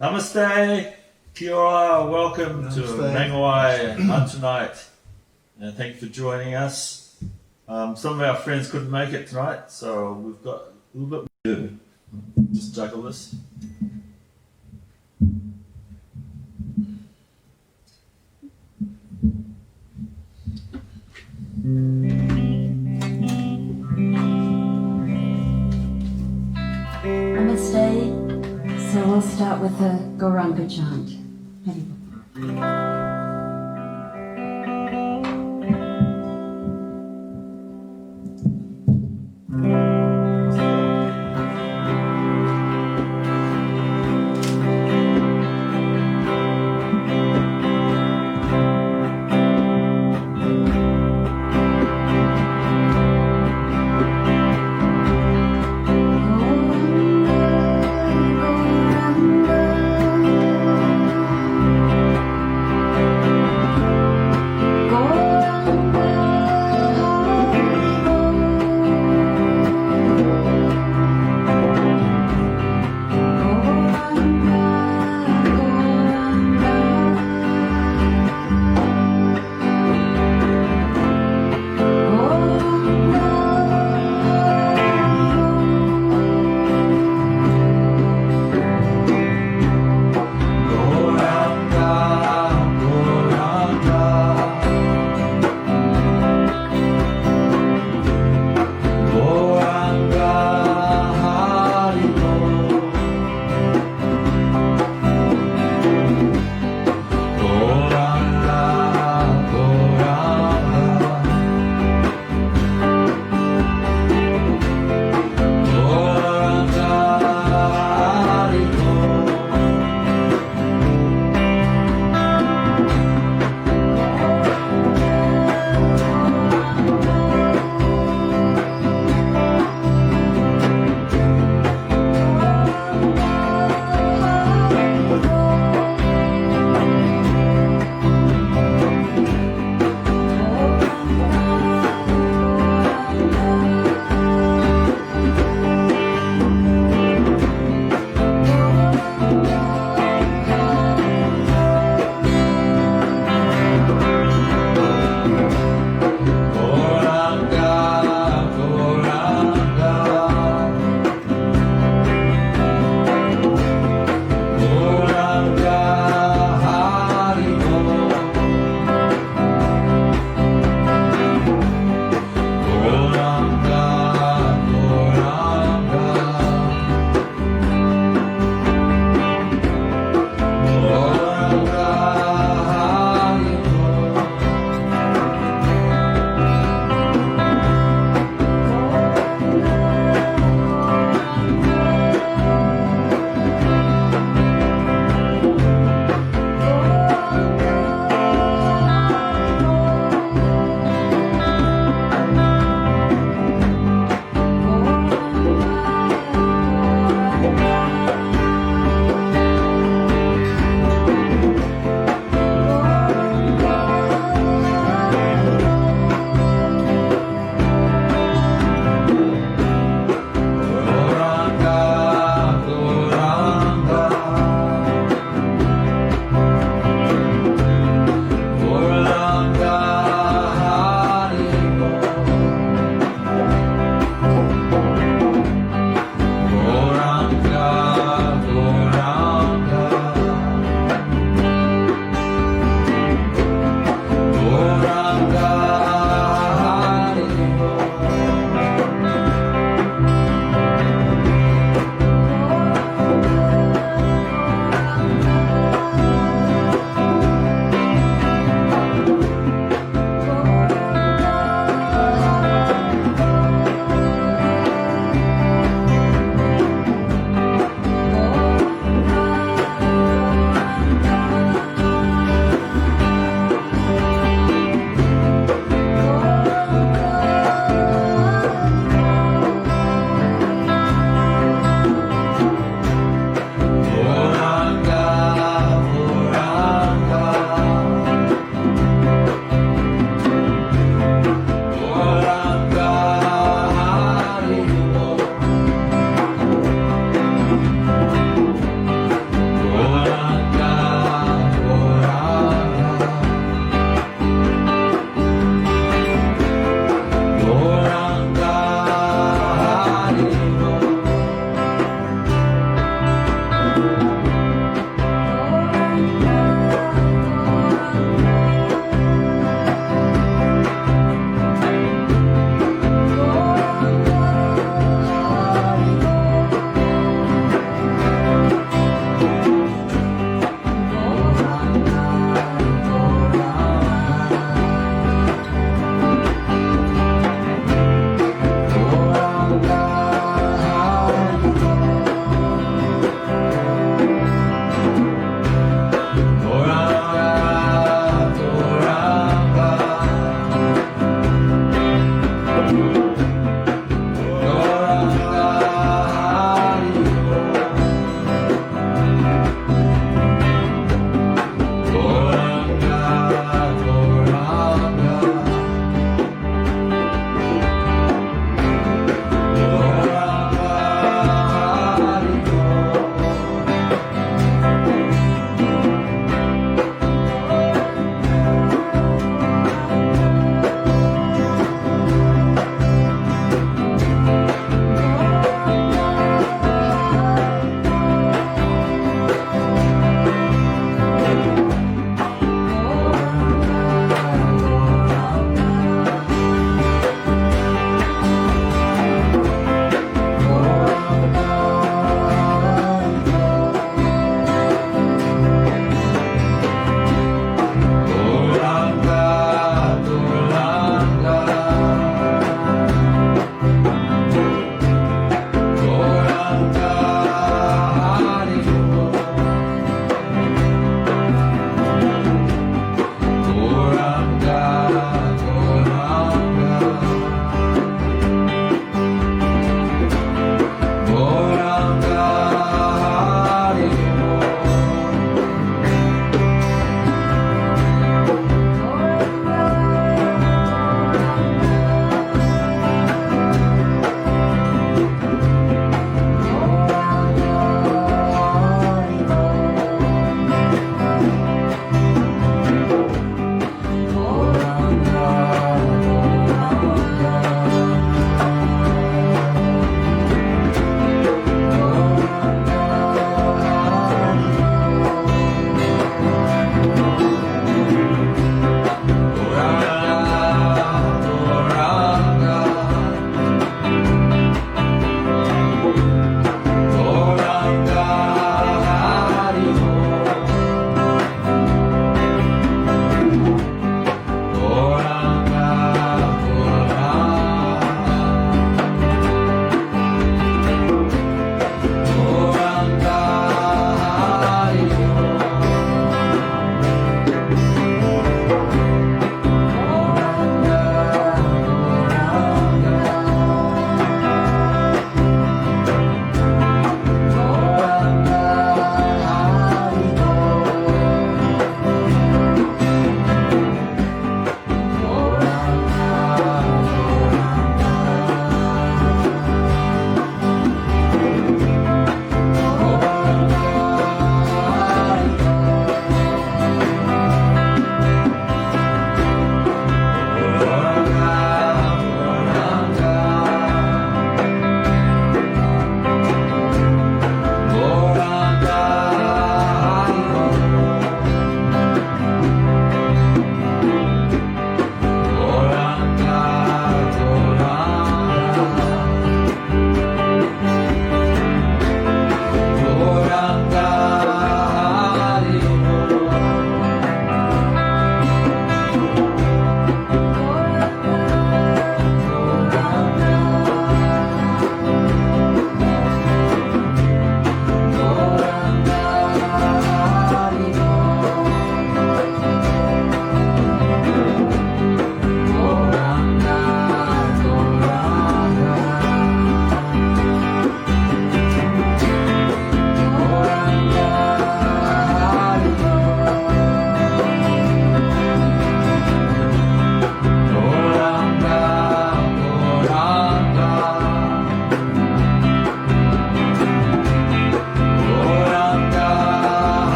Namaste, kia ora, welcome to Mangawai Lunch Night, and thank you for joining us. Some of our friends couldn't make it tonight, so we've got a little bit to do. Just juggle this. Namaste. So we'll start with a Gauranga chant.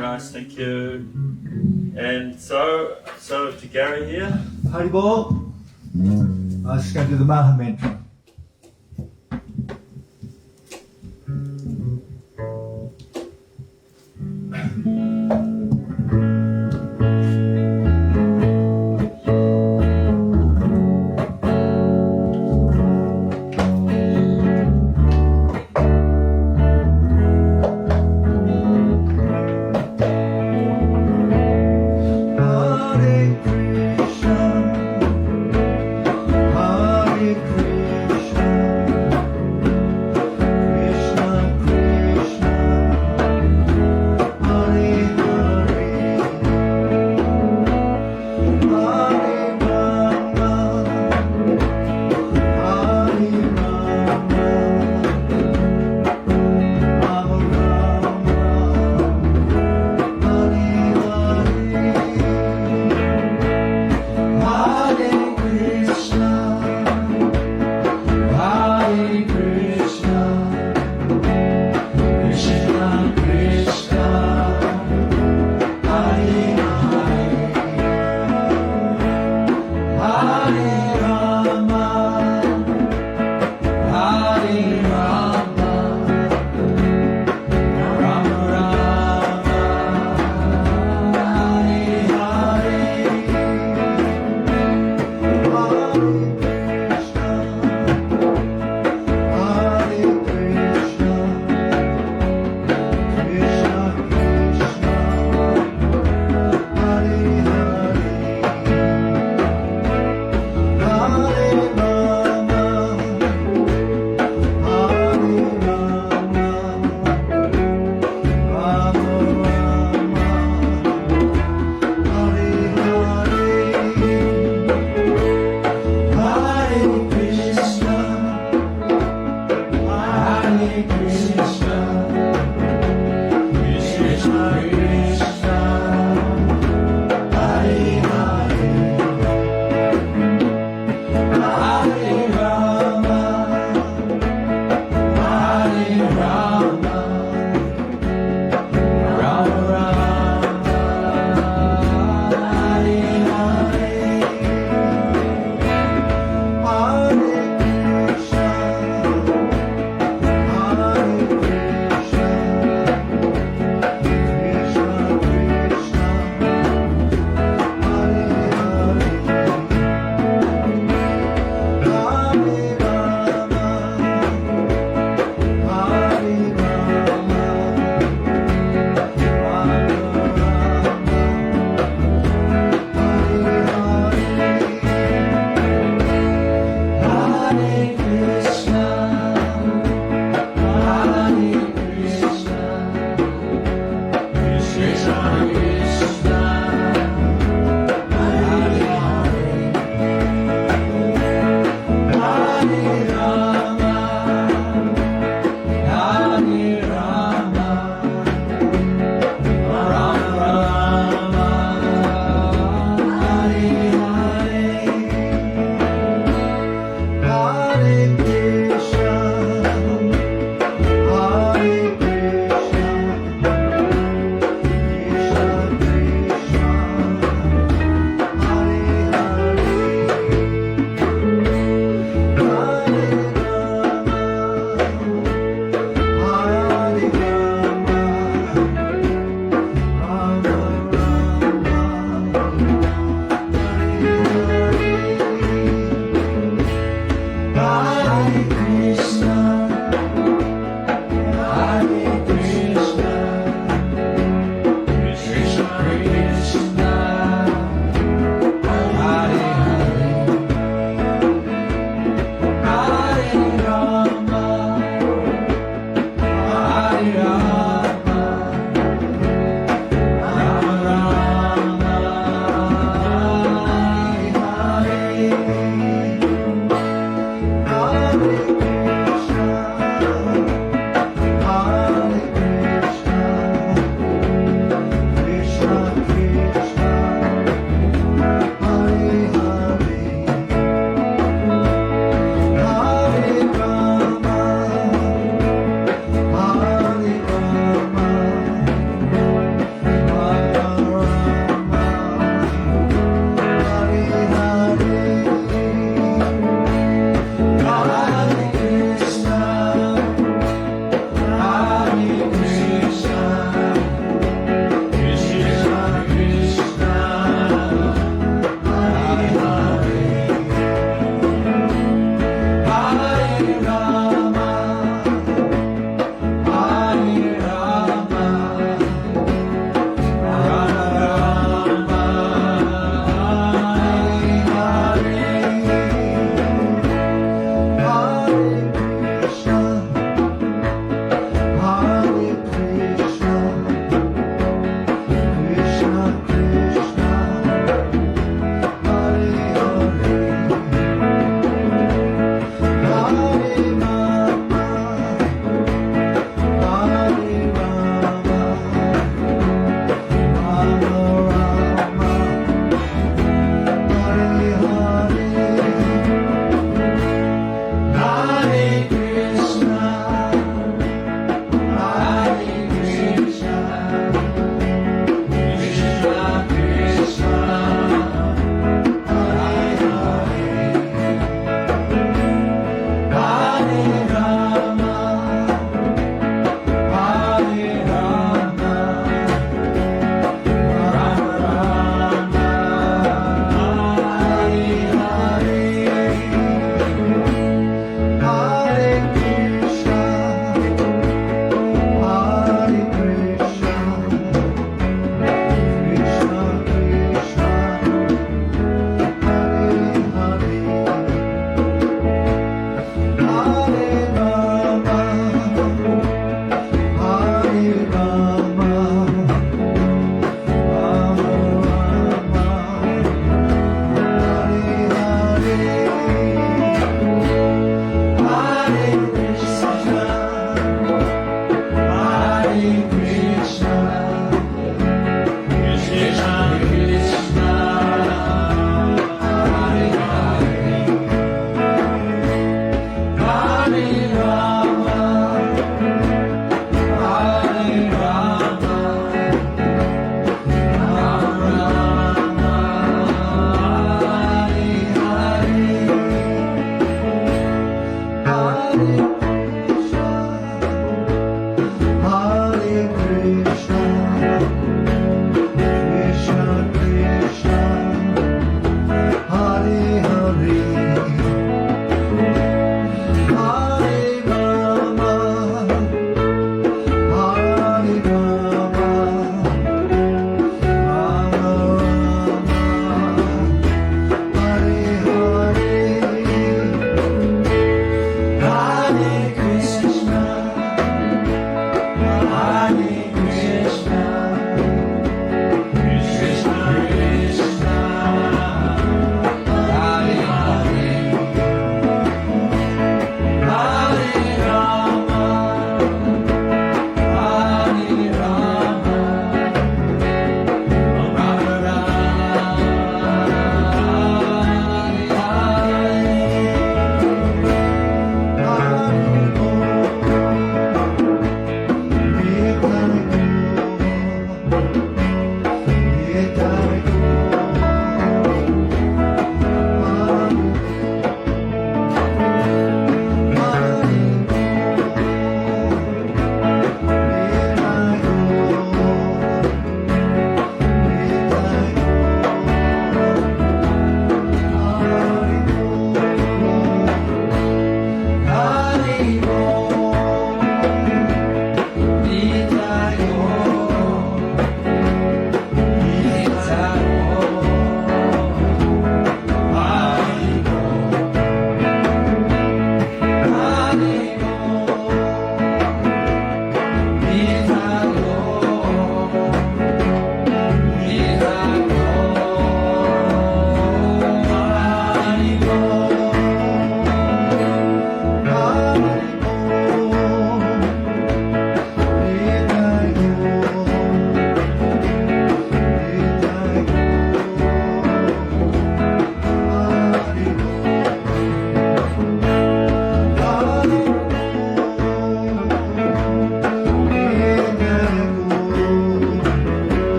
Very nice, thank you. And so to Gary here. Haribol. I was just going to do the Maha mantra.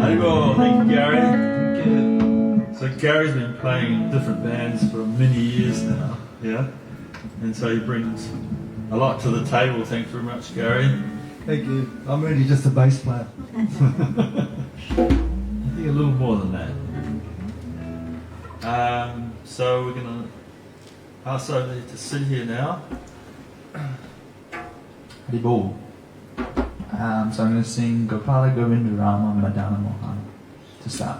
Arigo, thank you, Gary. Thank you. So Gary's been playing in different bands for many years now, yeah? And so he brings a lot to the table. Thanks very much, Gary. Thank you. I'm really just a bass player. I think a little more than that. So we're going to pass over to Sid here now. Haribol. So I'm going to sing Gopala Govinda Rama Madana Mohan to start.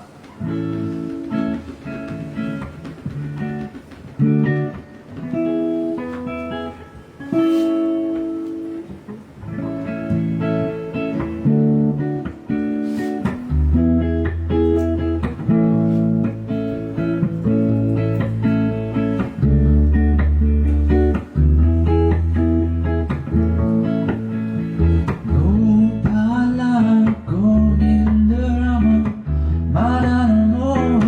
Gopala Govinda Rama Madana Mohan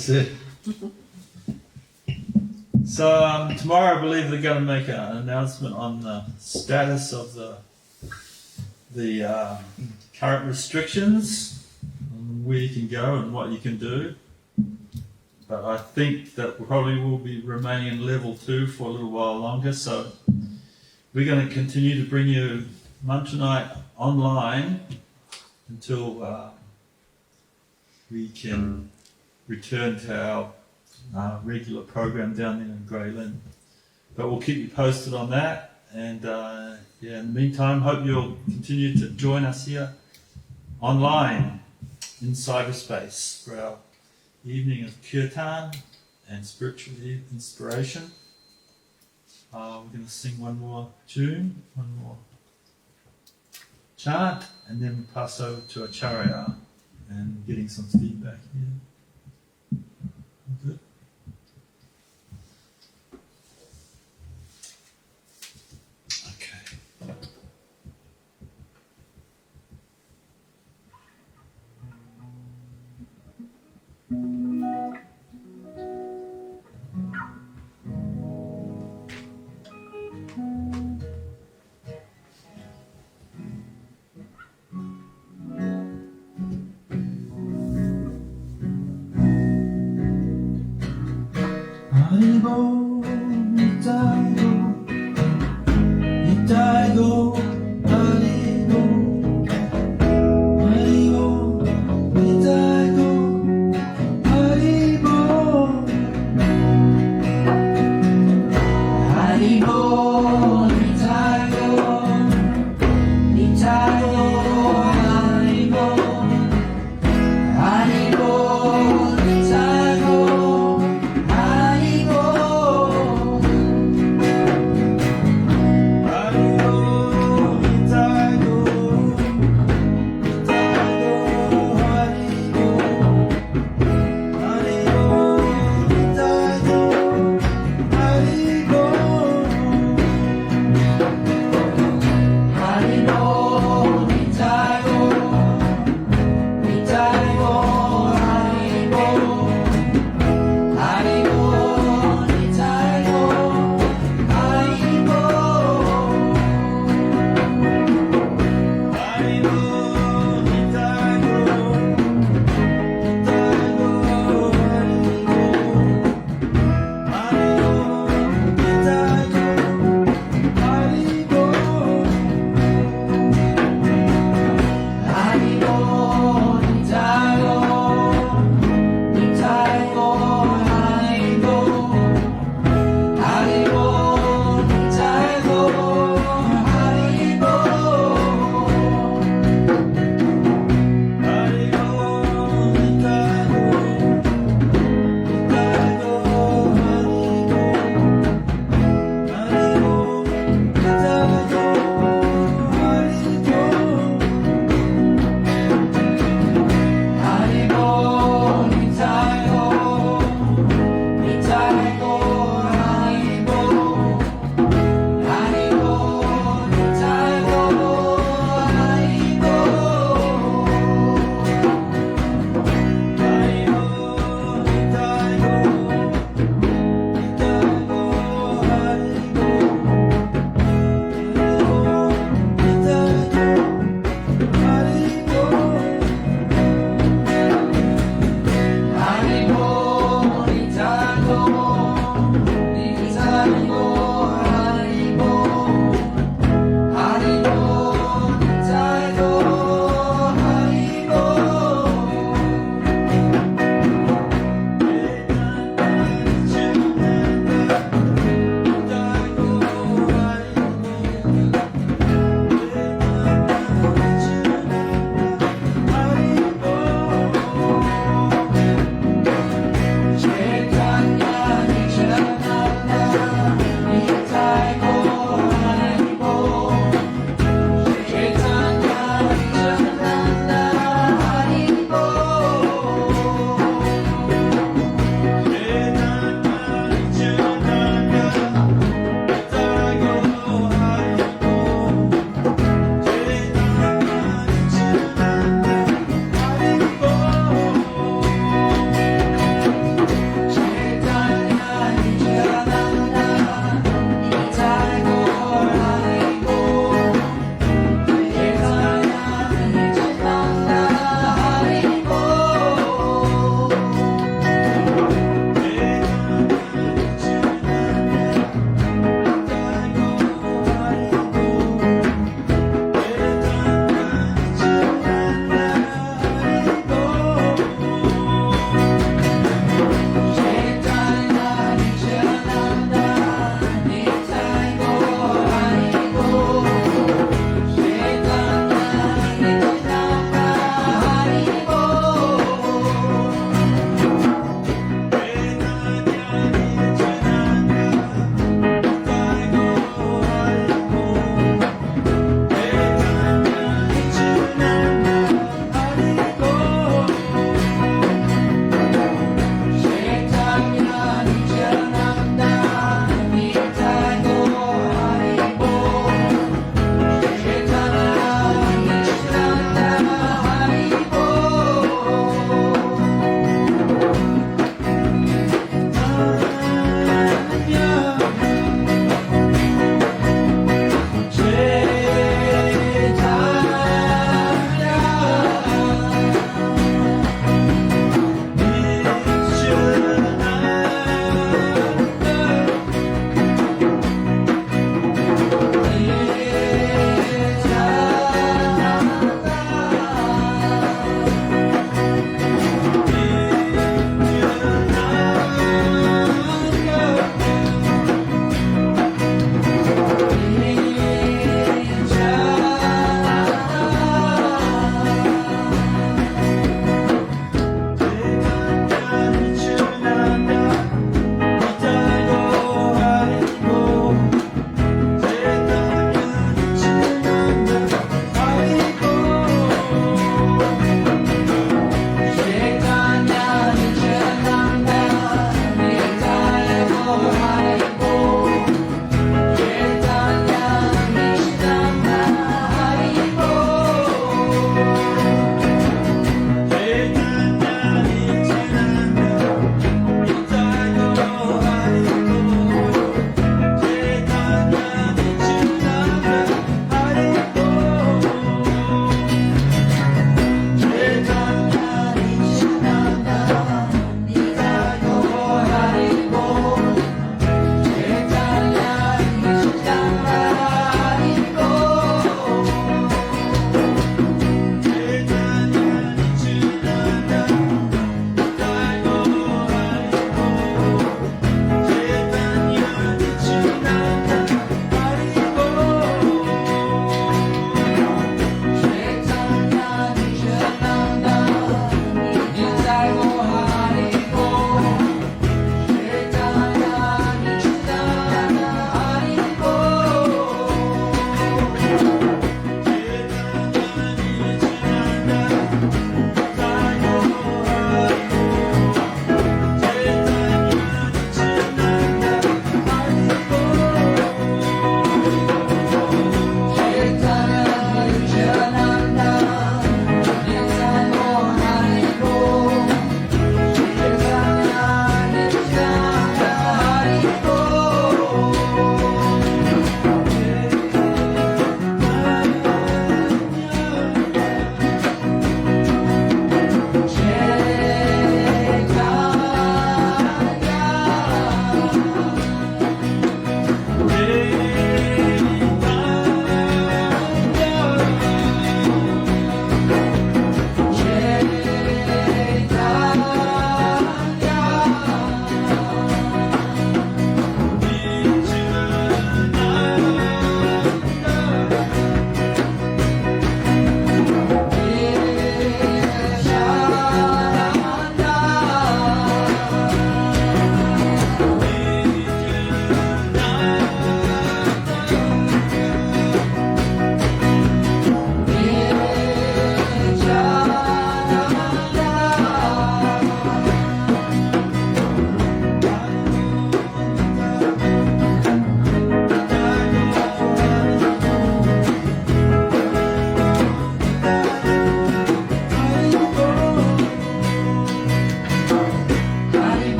sir. So tomorrow, I believe they're going to make an announcement on the status of the current restrictions, on where you can go and what you can do. But I think that we probably will be remaining in level 2 for a little while longer. So we're going to continue to bring you Mantra Night online until we can return to our regular program down there in Grey Lynn. But we'll keep you posted on that. And yeah, in the meantime, hope you'll continue to join us here online in cyberspace for our evening of Kirtan and spiritual inspiration. We're going to sing one more tune, one more chant, and then pass over to Acharya and getting some feedback here. Good. Okay. Haribo, Nitaigo, Nitaigo, Haribo, Haribo, Nitaigo, Haribo, Haribo, Nitaigo, Nitaigo, Haribo, Haribo, Nitaigo. Haribo,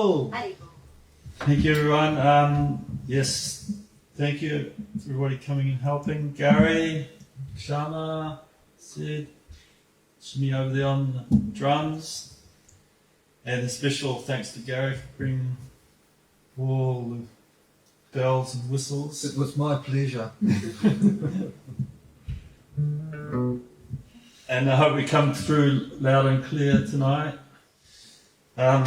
Haribol! Thank you, everyone. Yes, thank you for everybody coming and helping. Gary, Shana, Sid, Shmi over there on the drums. And a special thanks to Gary for bringing all the bells and whistles. It was my pleasure. And I hope we come through loud and clear tonight. And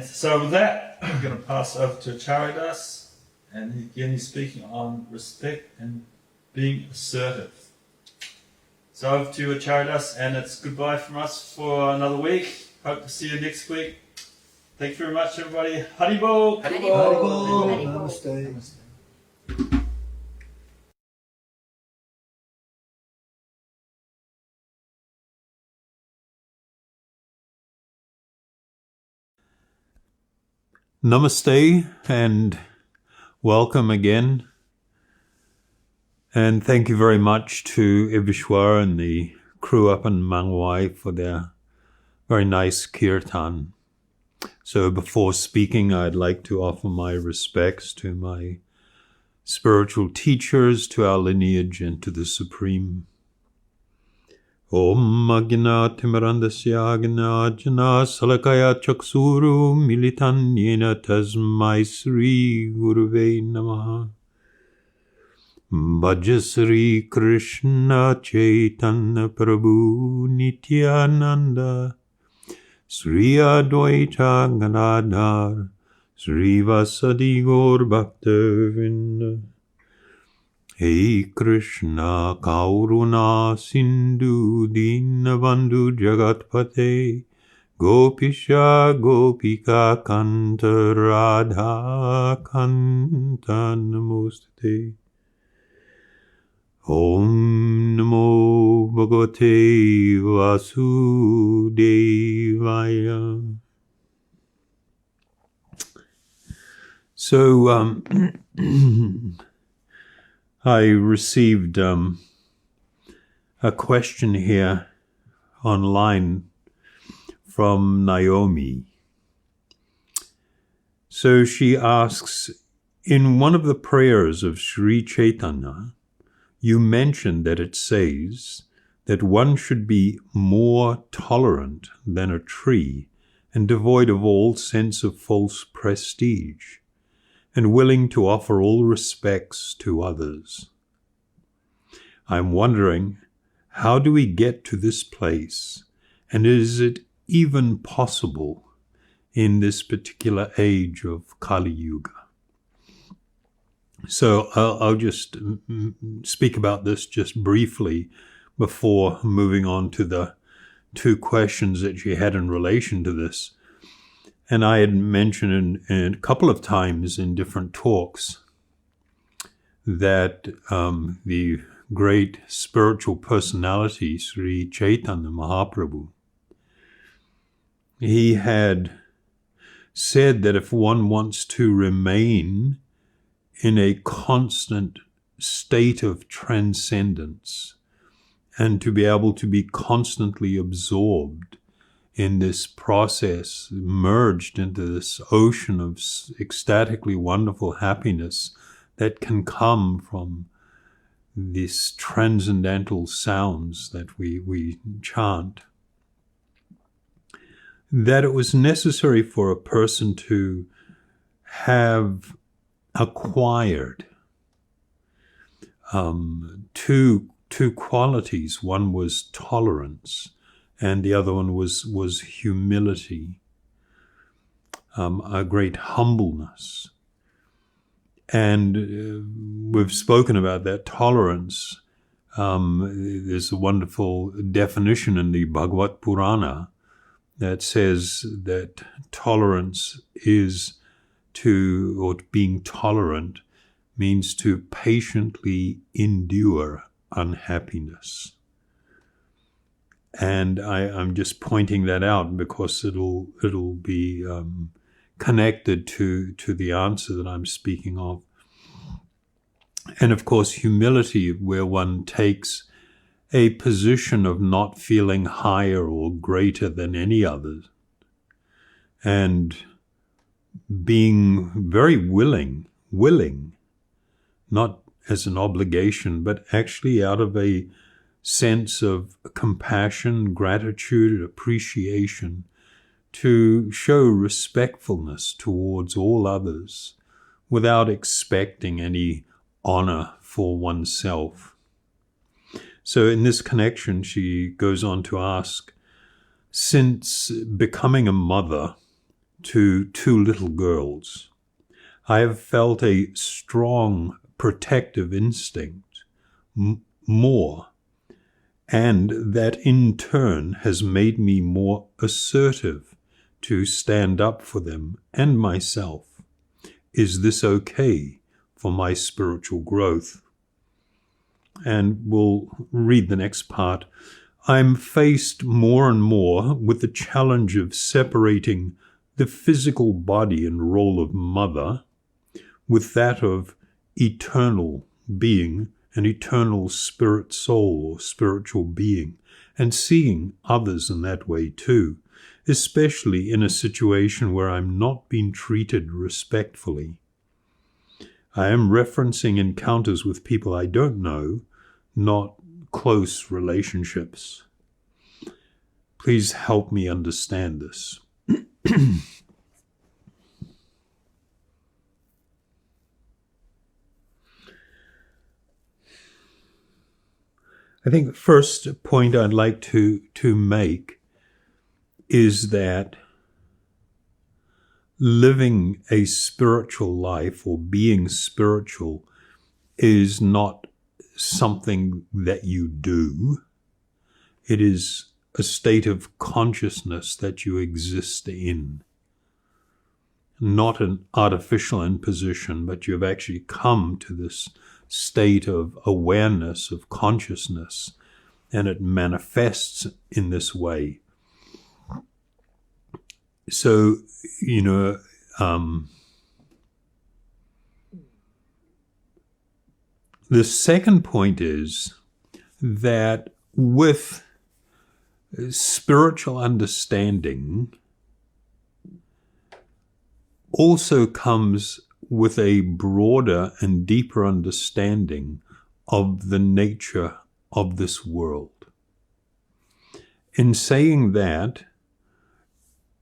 so with that, I'm going to pass over to Charidas, and again he's speaking on respect and being assertive. So over to you, Charidas, and it's goodbye from us for another week. Hope to see you next week. Thank you very much, everybody. Haribol! Haribol! Namaste. Namaste and welcome again. And thank you very much to Ibishwar and the crew up in Mangwai for their very nice kirtan. So before speaking, I'd like to offer my respects to my spiritual teachers, to our lineage, and to the Supreme. Om Agna Timarandasya Agna Jana Salakaya Chaksuru Militan Yena Tasmai Sri Guruve Namaha. Bhajasri Krishna Chaitanya Prabhu Nityananda Sri Advaita Gadadhar Sri Vasadi Gaur Bhaktavinda. Hey Krishna Kauruna Sindhu Dinabandhu Jagatpate Gopisha Gopika Kanta Radha Kanta Namostate. Om Namo Bhagavate Vasudevaya. So, I received a question here online from Naomi. So she asks, in one of the prayers of Sri Chaitanya, you mentioned that it says that one should be more tolerant than a tree and devoid of all sense of false prestige, and willing to offer all respects to others. I'm wondering, how do we get to this place, and is it even possible in this particular age of Kali Yuga? So I'll just speak about this just briefly before moving on to the two questions that she had in relation to this. And I had mentioned in a couple of times in different talks that the great spiritual personality, Sri Chaitanya Mahaprabhu, he had said that if one wants to remain in a constant state of transcendence and to be able to be constantly absorbed in this process, merged into this ocean of ecstatically wonderful happiness that can come from these transcendental sounds that we chant, that it was necessary for a person to have acquired two qualities. One was tolerance, and the other one was humility, a great humbleness. And we've spoken about that tolerance. There's a wonderful definition in the Bhagavad Purana that says that tolerance is or being tolerant means to patiently endure unhappiness. And I'm just pointing that out because it'll be connected to the answer that I'm speaking of. And of course, humility, where one takes a position of not feeling higher or greater than any other, and being very willing, not as an obligation, but actually out of a sense of compassion, gratitude, appreciation, to show respectfulness towards all others without expecting any honor for oneself. So in this connection, she goes on to ask, since becoming a mother to 2 little girls, I have felt a strong protective instinct, more, and that in turn has made me more assertive to stand up for them and myself. Is this okay for my spiritual growth? And we'll read the next part. I'm faced more and more with the challenge of separating the physical body and role of mother with that of eternal being, an eternal spirit soul or spiritual being, and seeing others in that way too, especially in a situation where I'm not being treated respectfully. I am referencing encounters with people I don't know, not close relationships. Please help me understand this. I think the first point I'd like to make is that living a spiritual life or being spiritual is not something that you do. It is a state of consciousness that you exist in. Not an artificial imposition, but you've actually come to this state of awareness, of consciousness, and it manifests in this way. So, the second point is that with spiritual understanding also comes with a broader and deeper understanding of the nature of this world. In saying that,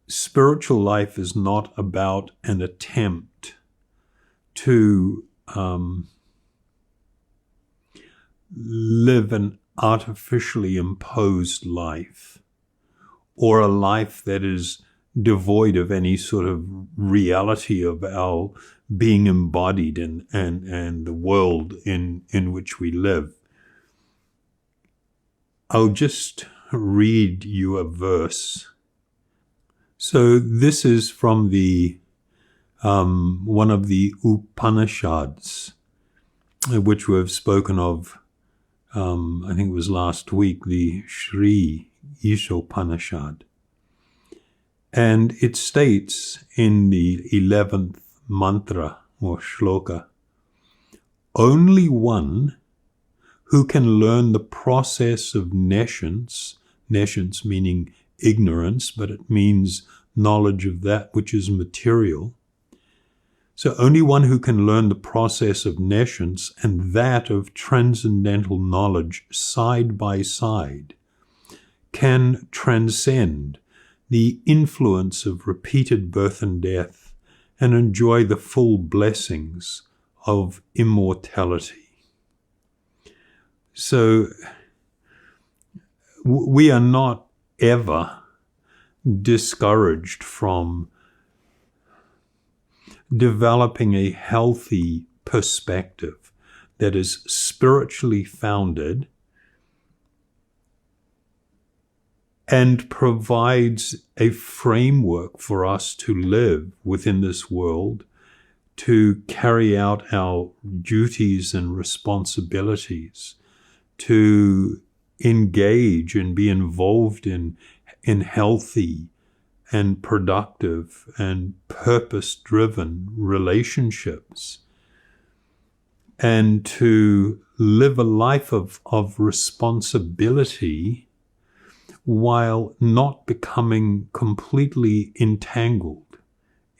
spiritual life is not about an attempt to live an artificially imposed life, or a life that is devoid of any sort of reality of our being embodied and the world in which we live. I'll just read you a verse. So this is from the one of the Upanishads, which we've spoken of, I think it was last week, the Sri Ishopanishad. And it states in the 11th mantra or shloka, only one who can learn the process of nescience meaning ignorance, but it means knowledge of that which is material. So only one who can learn the process of nescience and that of transcendental knowledge side by side can transcend the influence of repeated birth and death and enjoy the full blessings of immortality. So we are not ever discouraged from developing a healthy perspective that is spiritually founded and provides a framework for us to live within this world, to carry out our duties and responsibilities, to engage and be involved in healthy and productive and purpose-driven relationships, and to live a life of responsibility while not becoming completely entangled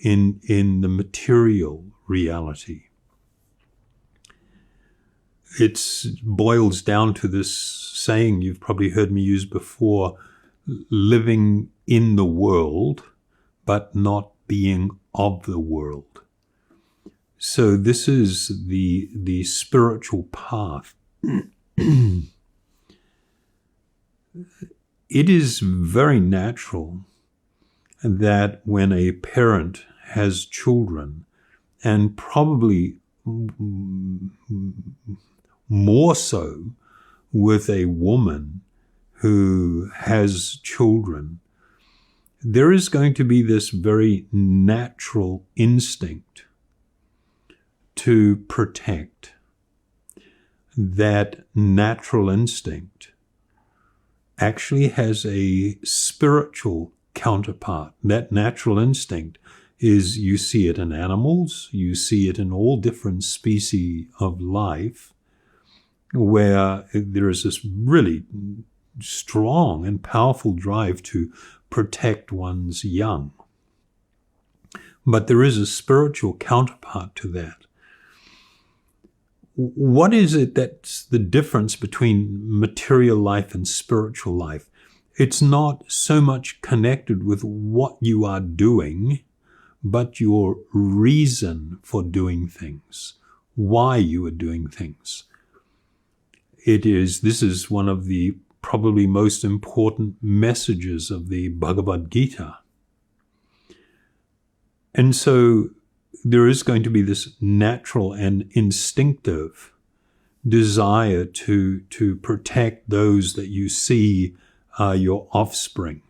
in the material reality. It boils down to this saying you've probably heard me use before: living in the world, but not being of the world. So this is the spiritual path. It is very natural that when a parent has children, and probably more so with a woman who has children, there is going to be this very natural instinct to protect. That natural instinct actually has a spiritual counterpart. That natural instinct is, you see it in animals, you see it in all different species of life, where there is this really strong and powerful drive to protect one's young. But there is a spiritual counterpart to that. What is it that's the difference between material life and spiritual life? It's not so much connected with what you are doing, but your reason for doing things, why you are doing things. This is one of the probably most important messages of the Bhagavad Gita. And so there is going to be this natural and instinctive desire to protect those that you see are your offspring.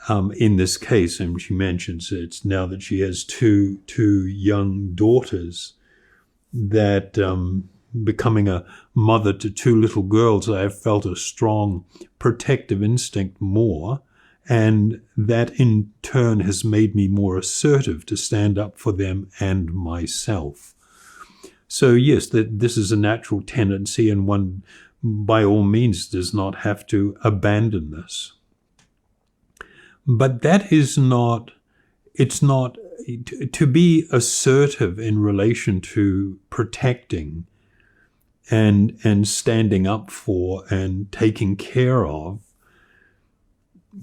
In this case, and she mentions it's now that she has two young daughters, that becoming a mother to two little girls, I have felt a strong protective instinct more, and that in turn has made me more assertive to stand up for them and myself. So yes, this is a natural tendency, and one by all means does not have to abandon this. But that is not, it's not, to be assertive in relation to protecting and standing up for and taking care of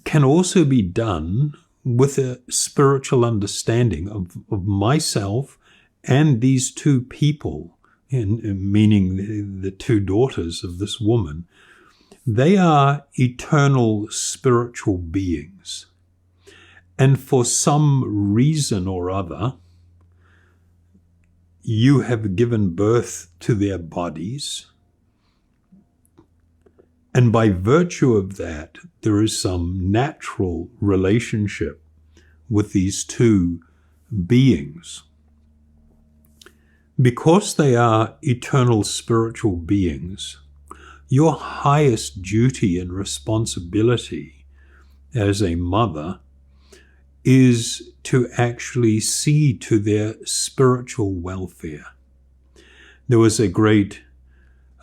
can also be done with a spiritual understanding of myself and these two people, meaning the two daughters of this woman. They are eternal spiritual beings. And for some reason or other, you have given birth to their bodies. And by virtue of that, there is some natural relationship with these two beings. Because they are eternal spiritual beings, your highest duty and responsibility as a mother is to actually see to their spiritual welfare. There was a great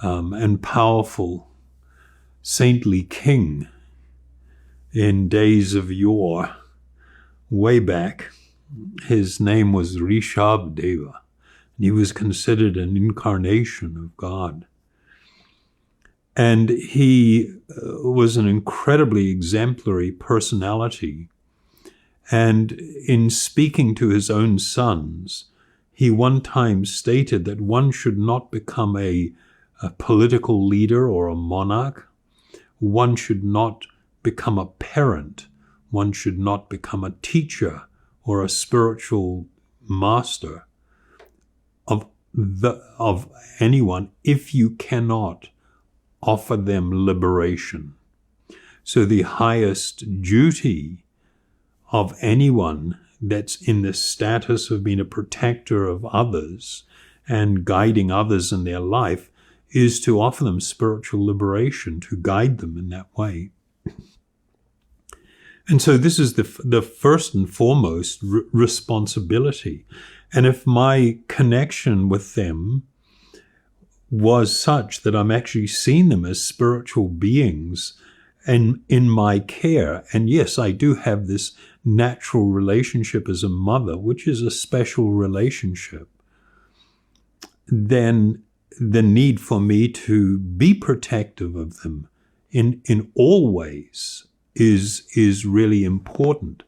and powerful saintly king in days of yore, way back. His name was Rishabh Deva. He was considered an incarnation of God. And he was an incredibly exemplary personality. And in speaking to his own sons, he one time stated that one should not become a political leader or a monarch. One should not become a parent. One should not become a teacher or a spiritual master of anyone if you cannot offer them liberation. So the highest duty of anyone that's in the status of being a protector of others and guiding others in their life is to offer them spiritual liberation, to guide them in that way. And so this is the first and foremost responsibility. And if my connection with them was such that I'm actually seeing them as spiritual beings in my care, and yes, I do have this natural relationship as a mother, which is a special relationship, then the need for me to be protective of them in all ways is really important.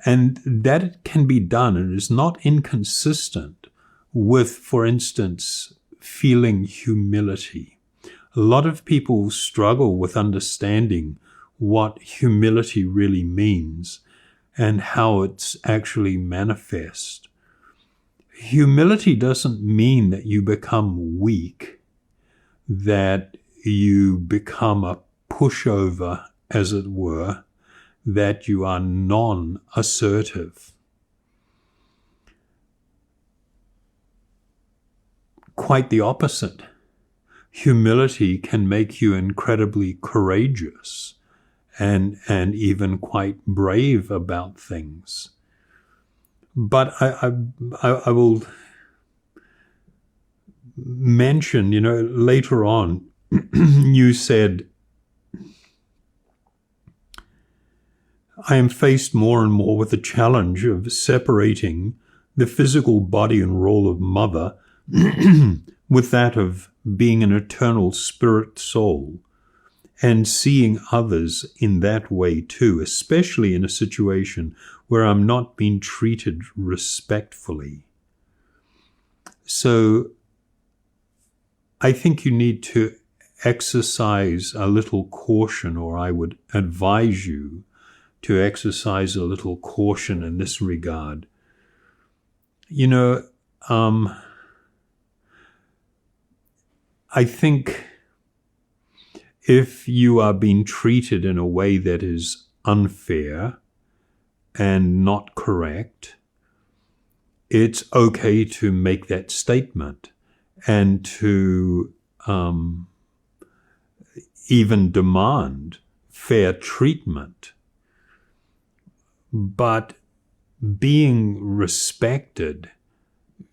And that it can be done and is not inconsistent with, for instance, feeling humility. A lot of people struggle with understanding what humility really means and how it's actually manifest. Humility doesn't mean that you become weak, that you become a pushover, as it were, that you are non-assertive. Quite the opposite. Humility can make you incredibly courageous and even quite brave about things. But I will mention, later on, you said, I am faced more and more with the challenge of separating the physical body and role of mother with that of being an eternal spirit soul, and seeing others in that way too, especially in a situation where I'm not being treated respectfully. So I think you need to exercise a little caution, or I would advise you to exercise a little caution in this regard. I think if you are being treated in a way that is unfair and not correct, it's okay to make that statement and to even demand fair treatment. But being respected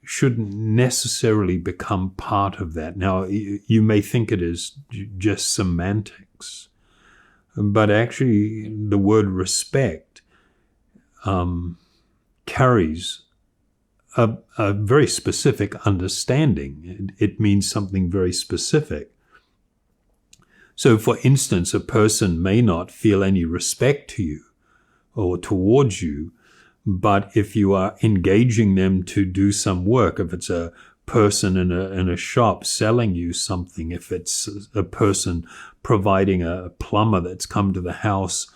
shouldn't necessarily become part of that. Now, you may think it is just semantics, but actually the word respect carries a very specific understanding. It means something very specific. So, for instance, a person may not feel any respect to you or towards you, but if you are engaging them to do some work, if it's a person in a shop selling you something, if it's a person providing a plumber that's come to the house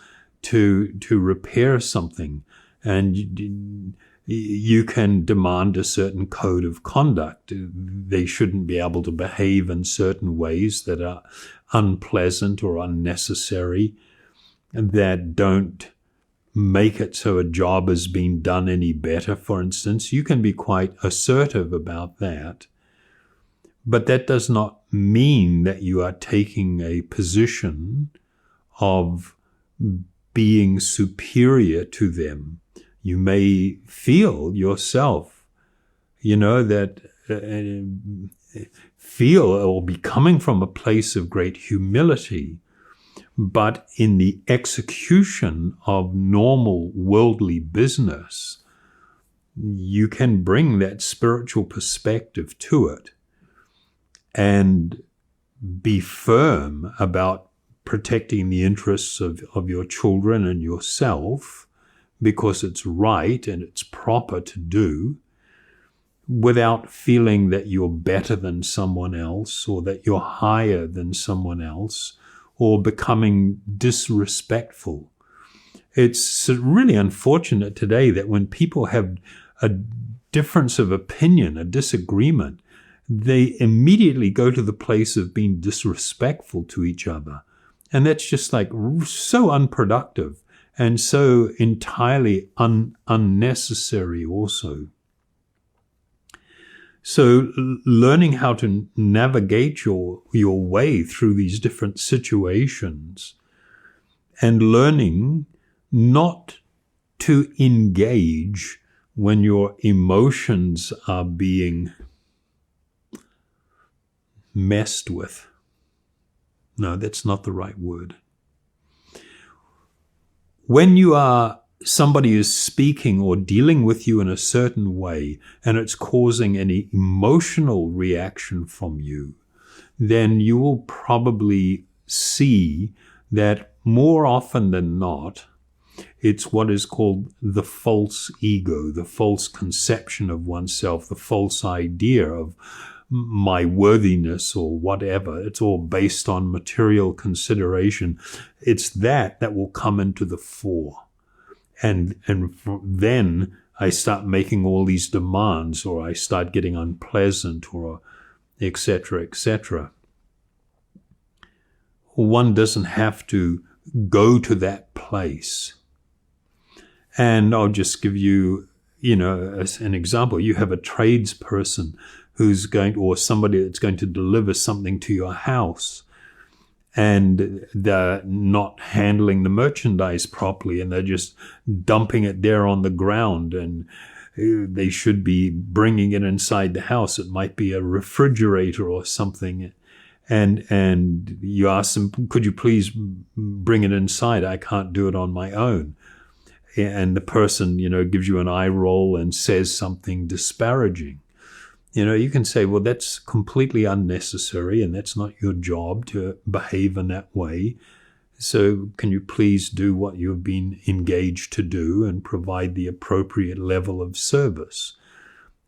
to repair something, and you can demand a certain code of conduct. They shouldn't be able to behave in certain ways that are unpleasant or unnecessary, that don't make it so a job is being done any better, for instance. You can be quite assertive about that. But that does not mean that you are taking a position of being superior to them. You may feel yourself, that feel or be coming from a place of great humility, but in the execution of normal worldly business, you can bring that spiritual perspective to it and be firm about protecting the interests of your children and yourself, because it's right and it's proper to do, without feeling that you're better than someone else or that you're higher than someone else, or becoming disrespectful. It's really unfortunate today that when people have a difference of opinion, a disagreement, they immediately go to the place of being disrespectful to each other. And that's just so unproductive and so entirely unnecessary also. So learning how to navigate your way through these different situations, and learning not to engage when your emotions are being messed with. No, that's not the right word. when somebody is speaking or dealing with you in a certain way and it's causing an emotional reaction from you, then you will probably see that more often than not, it's what is called the false ego, the false conception of oneself, the false idea of my worthiness or whatever. It's all based on material consideration. It's that will come into the fore. And then I start making all these demands, or I start getting unpleasant, or etc., etc. One doesn't have to go to that place. And I'll just give you, as an example. You have a tradesperson or somebody that's going to deliver something to your house, and they're not handling the merchandise properly, and they're just dumping it there on the ground, and they should be bringing it inside the house. It might be a refrigerator or something. And you ask them, could you please bring it inside? I can't do it on my own. And the person, gives you an eye roll and says something disparaging. You can say, well, that's completely unnecessary and that's not your job to behave in that way. So can you please do what you've been engaged to do and provide the appropriate level of service?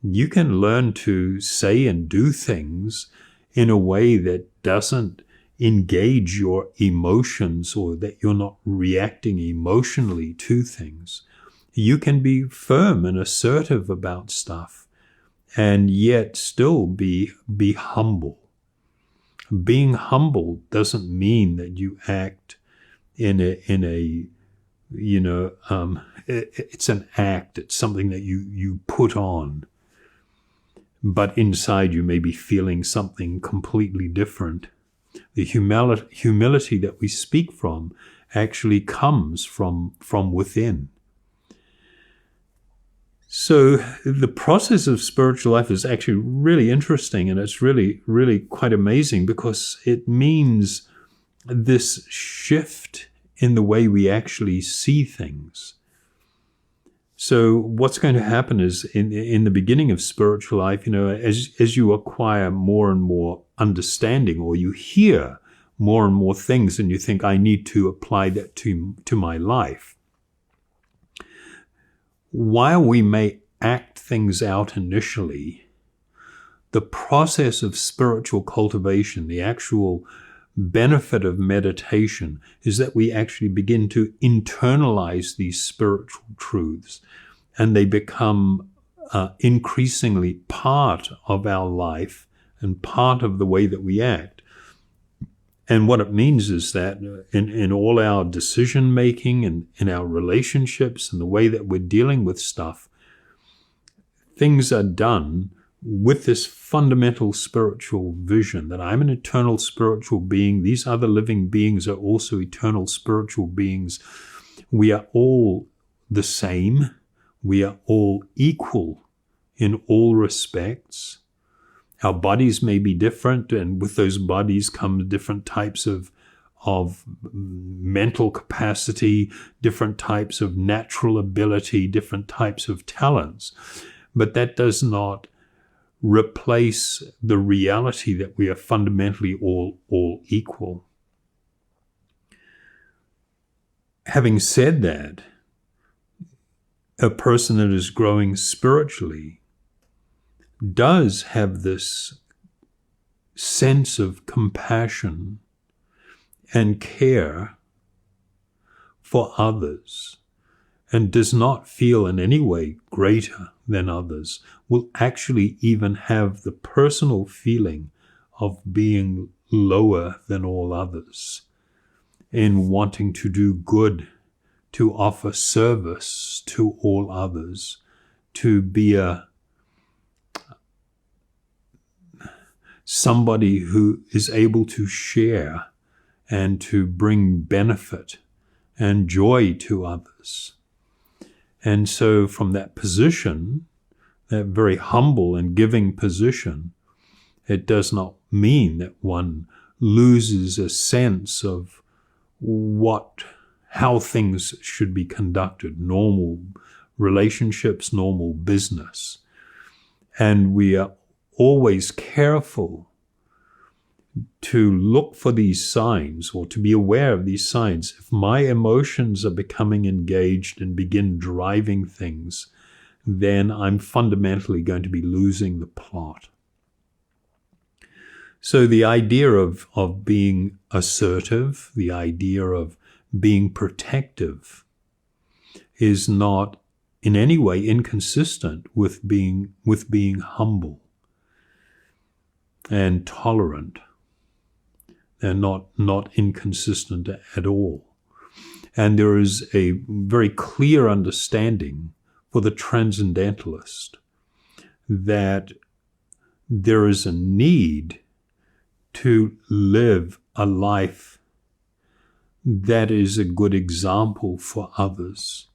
You can learn to say and do things in a way that doesn't engage your emotions, or that you're not reacting emotionally to things. You can be firm and assertive about stuff and yet still be humble. Being humble doesn't mean that you act it's an act, it's something that you put on. But inside you may be feeling something completely different. The humility that we speak from actually comes from within. So the process of spiritual life is actually really interesting, and it's really, really quite amazing, because it means this shift in the way we actually see things. So what's going to happen is in the beginning of spiritual life, as you acquire more and more understanding, or you hear more and more things, and you think, I need to apply that to my life. While we may act things out initially, the process of spiritual cultivation, the actual benefit of meditation, is that we actually begin to internalize these spiritual truths, and they become increasingly part of our life and part of the way that we act. And what it means is that in all our decision making and in our relationships and the way that we're dealing with stuff, things are done with this fundamental spiritual vision that I'm an eternal spiritual being. These other living beings are also eternal spiritual beings. We are all the same. We are all equal in all respects. Our bodies may be different, and with those bodies come different types of mental capacity, different types of natural ability, different types of talents. But that does not replace the reality that we are fundamentally all equal. Having said that, a person that is growing spiritually does have this sense of compassion and care for others, and does not feel in any way greater than others, will actually even have the personal feeling of being lower than all others, in wanting to do good, to offer service to all others, to be somebody who is able to share and to bring benefit and joy to others. And so from that position, that very humble and giving position, it does not mean that one loses a sense of what how things should be conducted, normal relationships, normal business. And we are always careful to look for these signs or to be aware of these signs. If my emotions are becoming engaged and begin driving things, then I'm fundamentally going to be losing the plot. So the idea of being assertive, the idea of being protective is not in any way inconsistent with being humble and tolerant. They're not inconsistent at all. And there is a very clear understanding for the transcendentalist that there is a need to live a life that is a good example for others.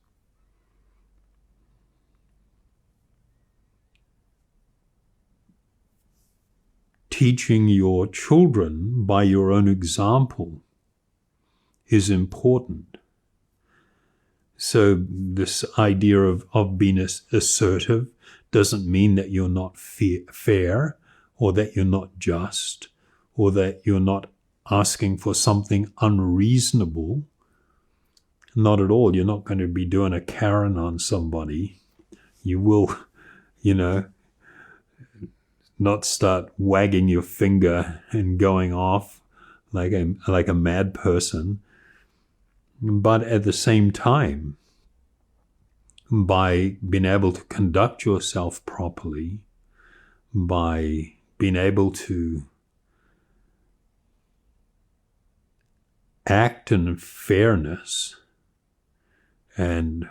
Teaching your children by your own example is important. So this idea of being assertive doesn't mean that you're not fair, or that you're not just, or that you're not asking for something unreasonable. Not at all. You're not going to be doing a Karen on somebody. You will, not start wagging your finger and going off like a mad person. But at the same time, by being able to conduct yourself properly, by being able to act in fairness and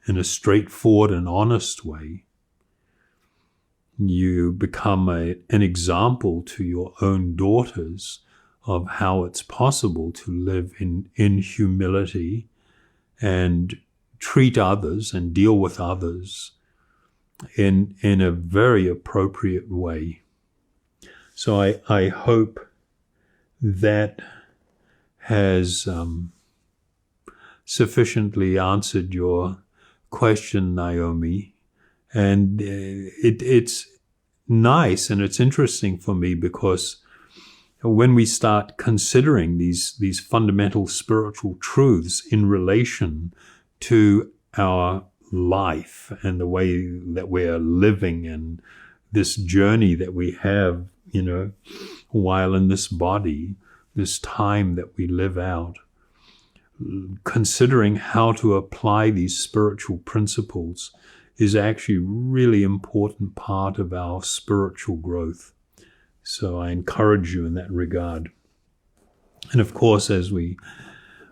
in a straightforward and honest way, you become an example to your own daughters of how it's possible to live in humility and treat others and deal with others in a very appropriate way. So I hope that has sufficiently answered your question, Naomi. And it's nice and it's interesting for me, because when we start considering these fundamental spiritual truths in relation to our life and the way that we're living and this journey that we have, while in this body, this time that we live out, considering how to apply these spiritual principles is actually a really important part of our spiritual growth. So I encourage you in that regard. And of course, as we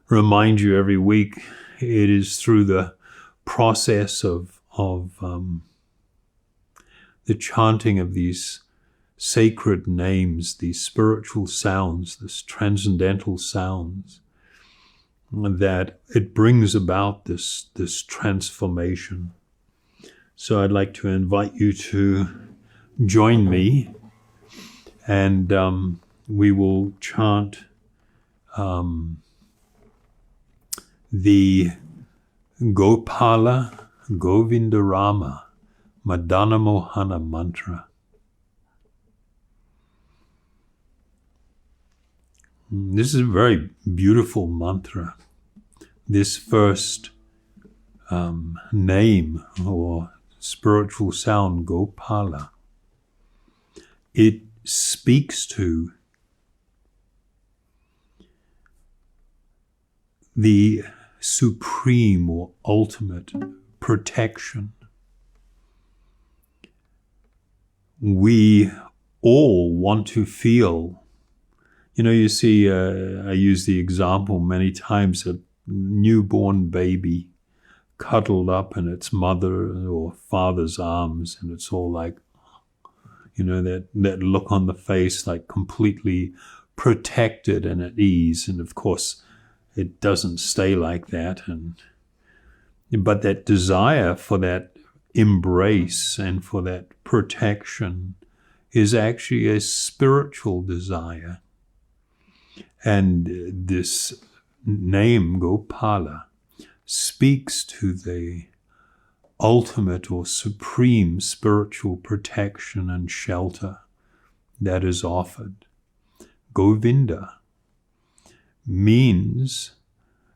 remind you every week, it is through the process of the chanting of these sacred names, these spiritual sounds, these transcendental sounds, that it brings about this transformation. So I'd like to invite you to join me, and we will chant the Gopala Govinda Rama Madana Mohana mantra. This is a very beautiful mantra. This first name or spiritual sound, Gopala, it speaks to the supreme or ultimate protection. We all want to feel, you see, I use the example many times, a newborn baby cuddled up in its mother or father's arms, and it's all like, that look on the face, like completely protected and at ease. And of course, it doesn't stay like that. But that desire for that embrace and for that protection is actually a spiritual desire. And this name Gopala speaks to the ultimate or supreme spiritual protection and shelter that is offered. Govinda means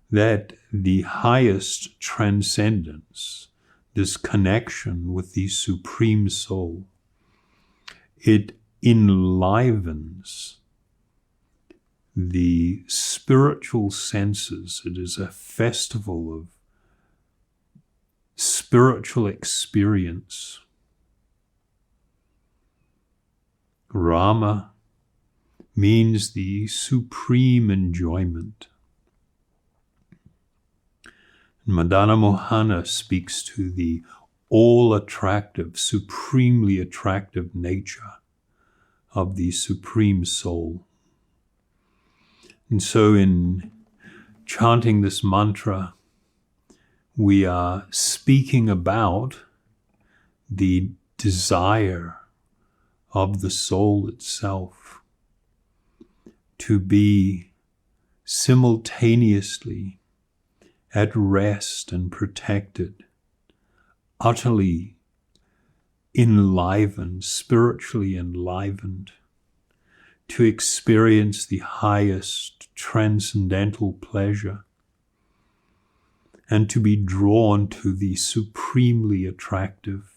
that the highest transcendence, this connection with the Supreme Soul, it enlivens the spiritual senses. It is a festival of spiritual experience. Rama means the supreme enjoyment. Madana Mohana speaks to the all-attractive, supremely attractive nature of the Supreme Soul. And so in chanting this mantra, we are speaking about the desire of the soul itself to be simultaneously at rest and protected, utterly enlivened, spiritually enlivened, to experience the highest transcendental pleasure, and to be drawn to the supremely attractive.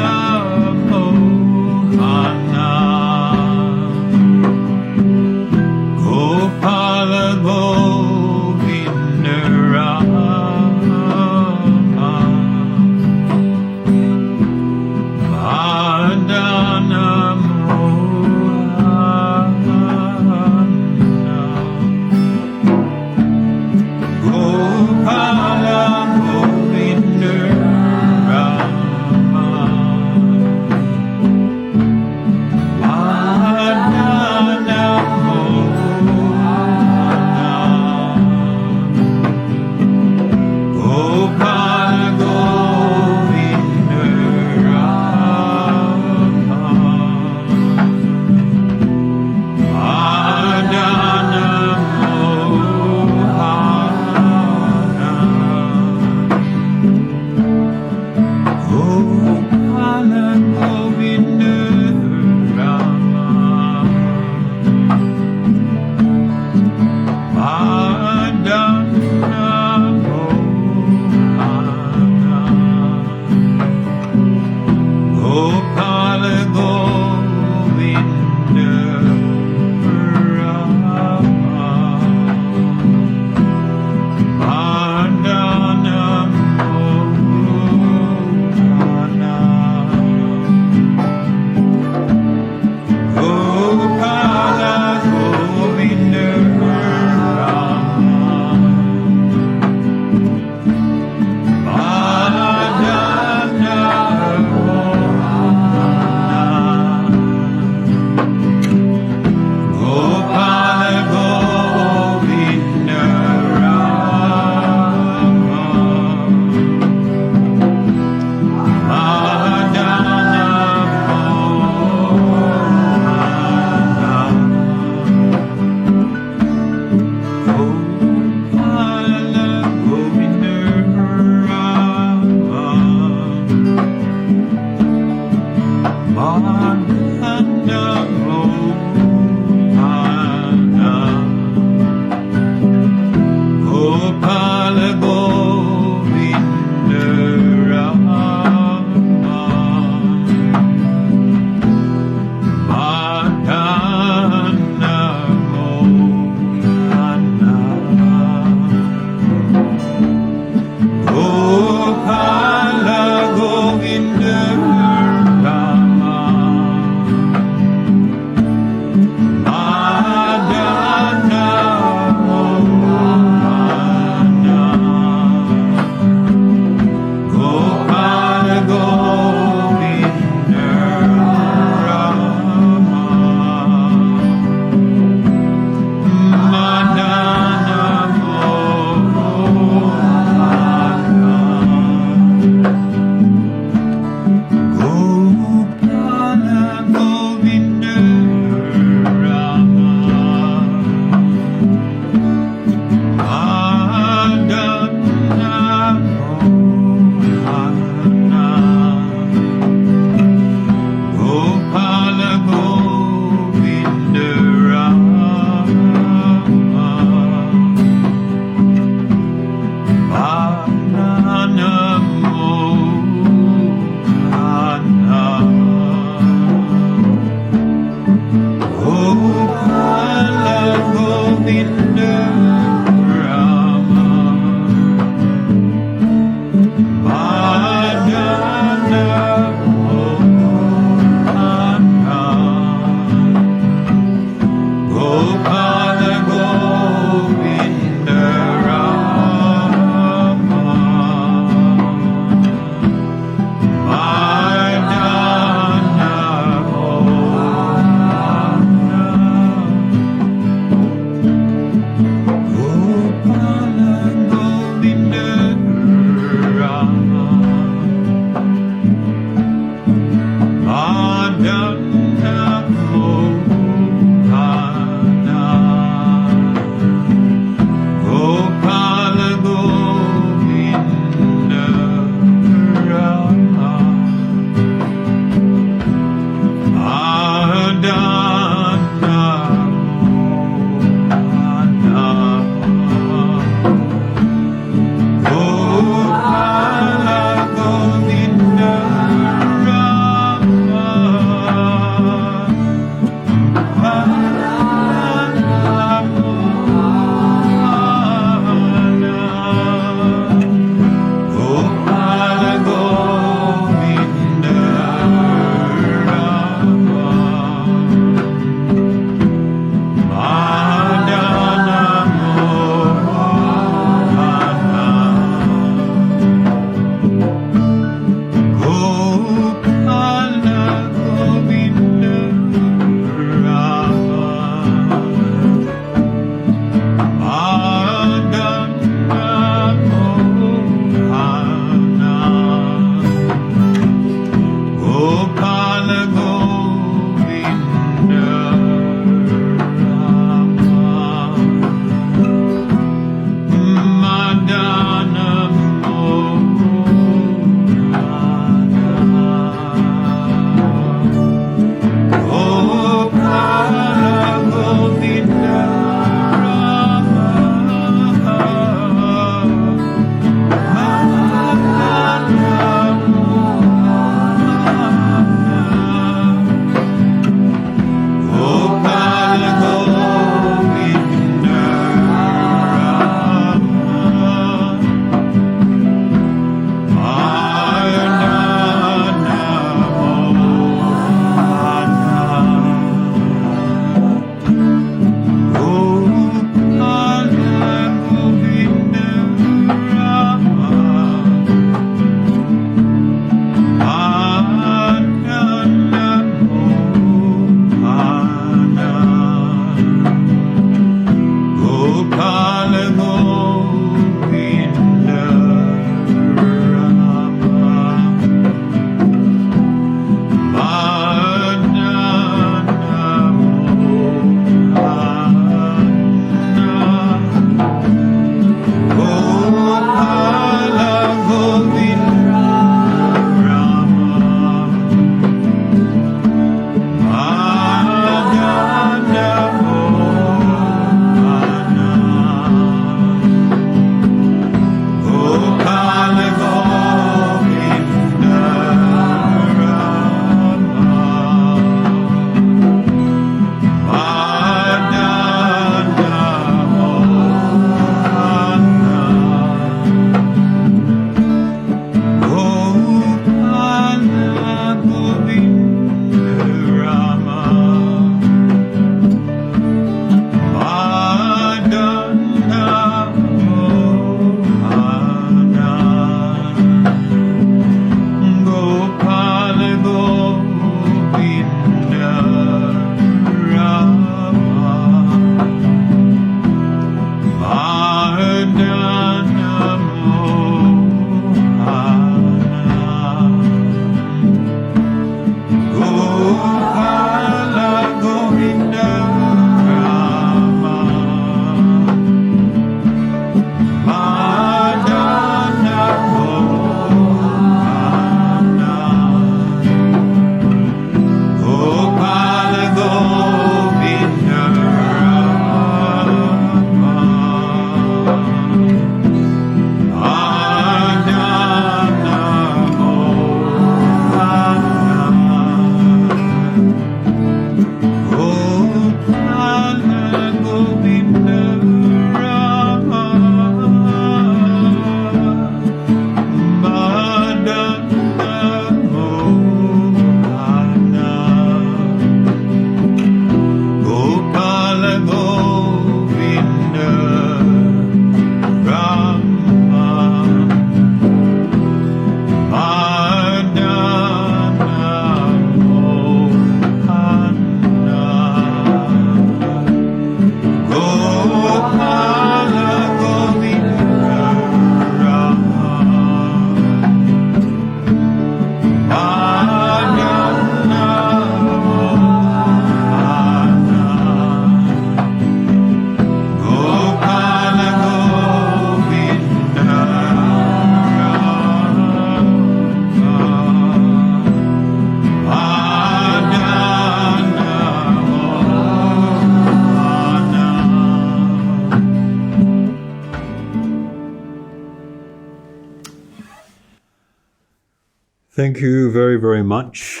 Thank you very, very much.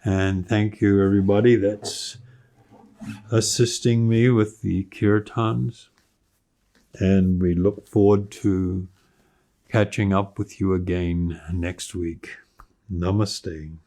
And thank you, everybody that's assisting me with the kirtans. And we look forward to catching up with you again next week. Namaste.